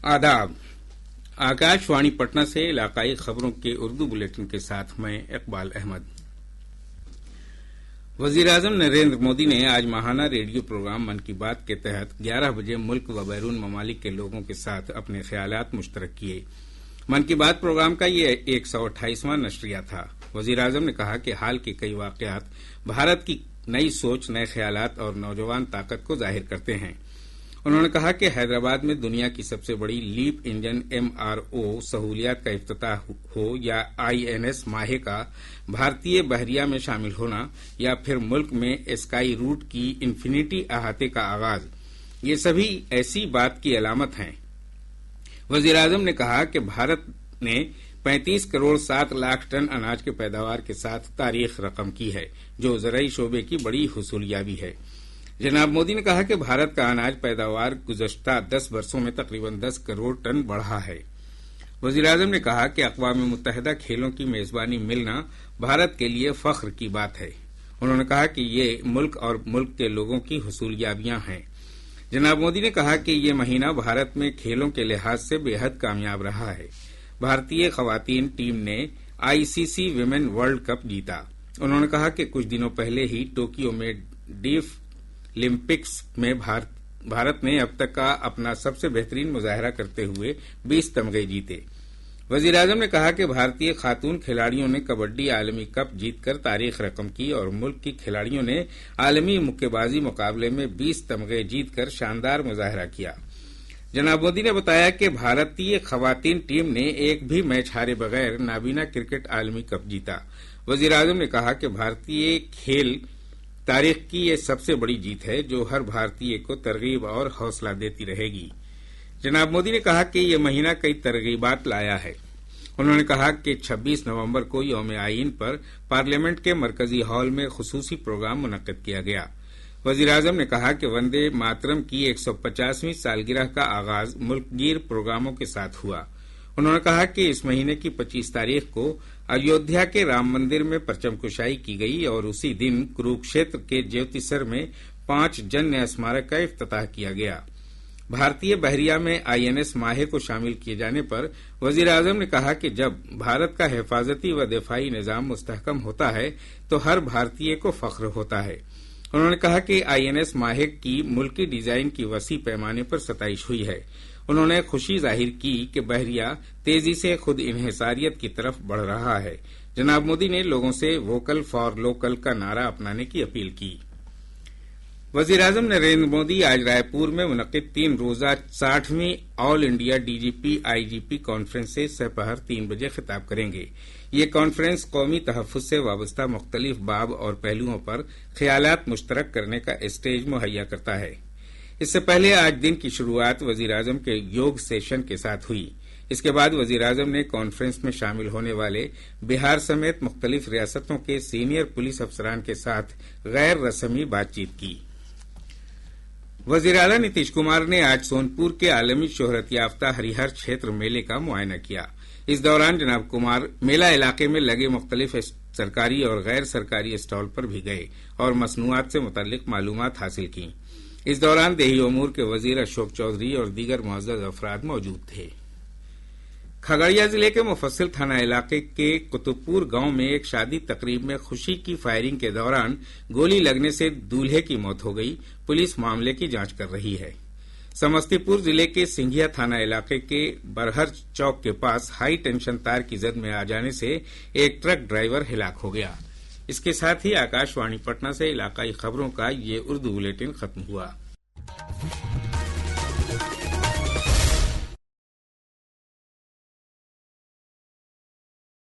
आदाब। आकाशवाणी पटना से इलाकाई खबरों के उर्दू बुलेटिन के साथ मैं इकबाल अहमद। वजीर-ए-आजम नरेंद्र मोदी ने आज माहाना रेडियो प्रोग्राम मन की बात के तहत 11 बजे मुल्क व बैरून ममालिक के लोगों के साथ अपने ख्यालात मुश्तरक किए। मन की बात प्रोग्राम का ये 128वां नशरिया था। वजीर-ए-आजम ने कहा कि हाल के कई वाकयात भारत की नई सोच, नए ख्यालात और नौजवान ताकत को जाहिर करते हैं। उन्होंने कहा कि हैदराबाद में दुनिया की सबसे बड़ी लीप इंजन MRO सहूलियात का इफ्तिताह हो या INS माहे का भारतीय बहरिया में शामिल होना या फिर मुल्क में स्काई रूट की इन्फिनिटी अहाते का आगाज, ये सभी ऐसी बात की अलामत हैं। वजीर-ए-आजम ने कहा कि भारत ने 35 करोड़ 7 लाख टन अनाज के पैदावार के साथ तारीख रकम की है, जो ज़राई शोबे की बड़ी हुसूलियाबी है। जनाब मोदी ने कहा कि भारत का अनाज पैदावार गुज़श्ता 10 वर्षों में तकरीबन 10 करोड़ टन बढ़ा है। वज़ीर-ए-आज़म ने कहा कि अक़वाम मुत्तहिदा खेलों की मेज़बानी मिलना भारत के लिए फख्र की बात है। उन्होंने कहा कि ये मुल्क और मुल्क के लोगों की हुसूलियाबियां हैं। जनाब मोदी ने कहा कि ये महीना भारत में खेलों के लिहाज से बेहद कामयाब रहा है। भारतीय खवातीन टीम ने ICC विमेन वर्ल्ड कप जीता। उन्होंने कहा कि कुछ दिनों पहले ही टोक्यो में डीफ ओलंपिक्स में भारत ने अब तक का अपना सबसे बेहतरीन मुजाहरा करते हुए 20 तमगे जीते। वजीर-ए-आज़म ने कहा कि भारतीय खातून खिलाड़ियों ने कबड्डी आलमी कप जीतकर तारीख रकम की और मुल्क की खिलाड़ियों ने आलमी मुक्केबाजी मुकाबले में 20 तमगे जीतकर शानदार मुजाहरा किया। जनाब मोदी ने बताया कि भारतीय खवातीन टीम ने एक भी मैच हारे बगैर नाबीना क्रिकेट आलमी कप जीता। वजीर-ए-आज़म ने कहा कि भारतीय खेल तारीख की ये सबसे बड़ी जीत है, जो हर भारतीय को तरगीब और हौसला देती रहेगी। जनाब मोदी ने कहा कि ये महीना कई तरगीबात लाया है। उन्होंने कहा कि 26 नवंबर को यौम आईन पर पार्लियामेंट के मरकजी हॉल में खुसूसी प्रोग्राम मुनक्किद किया गया। वजीर-ए-आज़म ने कहा कि वंदे मातरम की 150वीं सालगिरह का आगाज मुल्कगीर प्रोग्रामों के साथ हुआ। उन्होंने कहा कि इस महीने की 25 तारीख को अयोध्या के राम मंदिर में परचम कुशाई की गई और उसी दिन कुरुक्षेत्र के ज्योतिसर में 5 जन्य स्मारक का इफ्तिताह किया गया। भारतीय बहरिया में INS माहे को शामिल किए जाने पर वजीर-ए-आज़म ने कहा कि जब भारत का हिफाजती व दिफाई निजाम मुस्तहकम होता है तो हर भारतीय को फख्र होता है। उन्होंने कहा कि INS माहे की मुल्की डिजाइन की वसी पैमाने पर सताइश हुई है। उन्होंने खुशी जाहिर की कि बहरिया तेजी से खुद इन्हिसारियत की तरफ बढ़ रहा है। जनाब मोदी ने लोगों से वोकल फॉर लोकल का नारा अपनाने की अपील की। वजीर-ए-आज़म नरेंद्र मोदी आज रायपुर में मुनक्किद 3 रोजा 60वीं all India DGP IGP conference से सपहर 3 बजे खिताब करेंगे। ये कॉन्फ्रेंस कौमी तहफ़्फ़ुज़ से वाबस्ता मुख्तलिफ बाब और पहलुओं पर ख्यालात मुश्तरक करने का स्टेज मुहैया करता है। इससे पहले आज दिन की शुरुआत वजीर-ए-आज़म के योग सेशन के साथ हुई। इसके बाद वजीर-ए-आज़म ने कॉन्फ्रेंस में शामिल होने वाले बिहार समेत मुख्तलिफ रियासतों के सीनियर पुलिस अफसरान के साथ गैर रस्मी बातचीत की। वजीर-ए-आला नीतीश कुमार ने आज सोनपुर के आलमी शोहरत याफ्ता हरिहर क्षेत्र मेले का मुआयना किया। इस दौरान जनाब कुमार मेला इलाके में लगे मुख्तलिफ सरकारी और गैर सरकारी स्टॉल पर भी गए और मसनूआत से मुतल्लिक मालूमात हासिल की। इस दौरान देही उमूर के वजीर अशोक चौधरी और दीगर मुअज़्ज़ज़ अफराद मौजूद थे। खगड़िया जिले के मुफस्सिल थाना इलाके के कुतुबपुर गांव में एक शादी तकरीब में खुशी की फायरिंग के दौरान गोली लगने से दूल्हे की मौत हो गई। पुलिस मामले की जांच कर रही है। समस्तीपुर जिले के सिंघिया थाना इलाके के बरहर चौक के पास हाई टेंशन तार की जद में आ जाने से एक ट्रक ड्राइवर हिलाक हो गया। इसके साथ ही आकाशवाणी पटना से इलाकाई खबरों का ये उर्दू बुलेटिन खत्म हुआ।